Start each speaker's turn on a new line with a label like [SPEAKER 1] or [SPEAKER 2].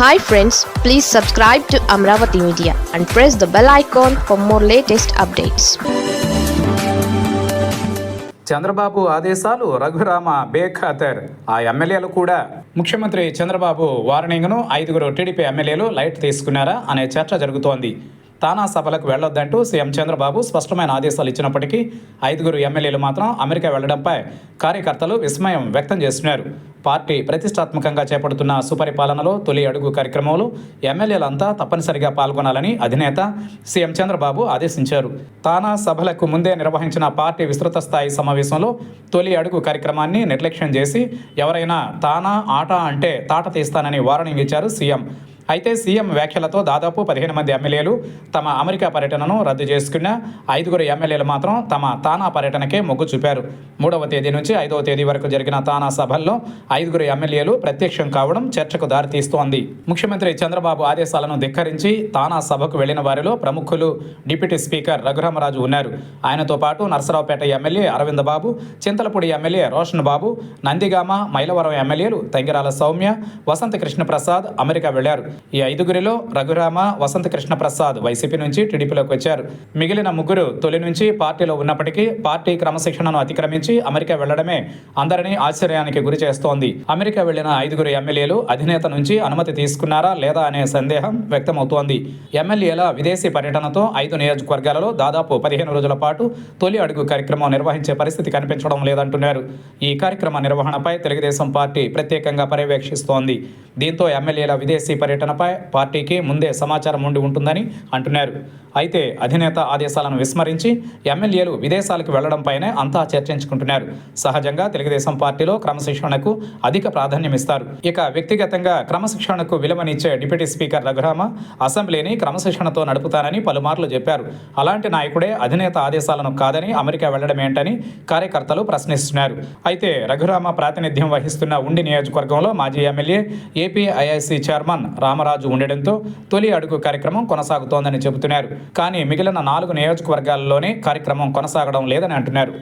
[SPEAKER 1] Hi friends, please subscribe to Amravati Media and press the bell icon for more latest updates.
[SPEAKER 2] Chandrababu ఆదేశాలు రఘురామ బేఖాతర్. ఆ ఎమ్మెల్యేలు కూడా ముఖ్యమంత్రి Chandrababu వార్నింగ్ను 5 TDP ఎమ్మెల్యేలు లైట్ తీసుకున్నారా అనే చర్చ జరుగుతోంది. తానా సభలకు వెళ్లొద్దంటూ సీఎం చంద్రబాబు స్పష్టమైన ఆదేశాలు ఇచ్చినప్పటికీ 5 ఎమ్మెల్యేలు మాత్రం అమెరికా వెళ్లడంపై కార్యకర్తలు విస్మయం వ్యక్తం చేస్తున్నారు. పార్టీ ప్రతిష్టాత్మకంగా చేపడుతున్న సుపరిపాలనలో తొలి అడుగు కార్యక్రమంలో ఎమ్మెల్యేలంతా తప్పనిసరిగా పాల్గొనాలని అధినేత సీఎం చంద్రబాబు ఆదేశించారు. తానా సభలకు ముందే నిర్వహించిన పార్టీ విస్తృత స్థాయి సమావేశంలో తొలి అడుగు కార్యక్రమాన్ని నిర్లక్ష్యం చేసి ఎవరైనా తానా ఆట అంటే తాట తీస్తానని వార్నింగ్ ఇచ్చారు సీఎం. అయితే సీఎం వ్యాఖ్యలతో దాదాపు 15 మంది ఎమ్మెల్యేలు తమ అమెరికా పర్యటనను రద్దు చేసుకున్న 5 ఎమ్మెల్యేలు మాత్రం తమ తానా పర్యటనకే మొగ్గు చూపారు. 3వ తేదీ నుంచి 5వ తేదీ వరకు జరిగిన తానా సభల్లో 5 ఎమ్మెల్యేలు ప్రత్యక్షం కావడం చర్చకు దారితీస్తోంది. ముఖ్యమంత్రి చంద్రబాబు ఆదేశాలను ధిక్కరించి తానా సభకు వెళ్లిన వారిలో ప్రముఖులు డిప్యూటీ స్పీకర్ రఘురామరాజు ఉన్నారు. ఆయనతో పాటు నర్సరావుపేట ఎమ్మెల్యే అరవింద్ బాబు, చింతలపూడి ఎమ్మెల్యే రోషన్ బాబు, నందిగామ, మైలవరం ఎమ్మెల్యేలు తంగిరాల సౌమ్య, వసంత కృష్ణప్రసాద్ అమెరికా వెళ్లారు. ఈ 5 రఘురామ, వసంత కృష్ణప్రసాద్ వైసీపీ నుంచి టీడీపీలోకి వచ్చారు. మిగిలిన 3 తొలి నుంచి పార్టీలో ఉన్నప్పటికీ పార్టీ క్రమశిక్షణను అతిక్రమించి అమెరికా వెళ్లడమే అందరినీ ఆశ్చర్యానికి గురి చేస్తోంది. అమెరికా వెళ్లిన 5 ఎమ్మెల్యేలు అధినేత నుంచి అనుమతి తీసుకున్నారా లేదా అనే సందేహం వ్యక్తమవుతోంది. ఎమ్మెల్యేల విదేశీ పర్యటనతో 5 నియోజకవర్గాలలో దాదాపు 15 రోజుల పాటు తొలి అడుగు కార్యక్రమం నిర్వహించే పరిస్థితి కనిపించడం లేదంటున్నారు. ఈ కార్యక్రమ నిర్వహణపై తెలుగుదేశం పార్టీ ప్రత్యేకంగా పర్యవేక్షిస్తోంది. దీంతో ఎమ్మెల్యేల విదేశీ పర్యటనపై పార్టీకి ముందే సమాచారం ఉండి ఉంటుందని అంటున్నారు. అయితే అధినేత ఆదేశాలను విస్మరించి ఎమ్మెల్యేలు విదేశాలకు వెళ్లడంపైనే అంతా చర్చించుకుంటున్నారు. సహజంగా తెలుగుదేశం పార్టీలో క్రమశిక్షణకు అధిక ప్రాధాన్యం ఇస్తారు. ఇక వ్యక్తిగతంగా క్రమశిక్షణకు విలువనిచ్చే డిప్యూటీ స్పీకర్ రఘురామ అసెంబ్లీని క్రమశిక్షణతో నడుపుతానని పలుమార్లు చెప్పారు. అలాంటి నాయకుడే అధినేత ఆదేశాలను కాదని అమెరికా వెళ్లడం ఏంటని కార్యకర్తలు ప్రశ్నిస్తున్నారు. అయితే రఘురామ ప్రాతినిధ్యం వహిస్తున్న ఉండి నియోజకవర్గంలో మాజీ ఎమ్మెల్యే ఏపీఐఐసి చైర్మన్ రామరాజు ఉండడంతో తొలి అడుగు కార్యక్రమం కొనసాగుతోందని చెబుతున్నారు. కానీ మిగిలిన 4 నియోజకవర్గాల్లోనే కార్యక్రమం కొనసాగడం లేదని అంటున్నారు.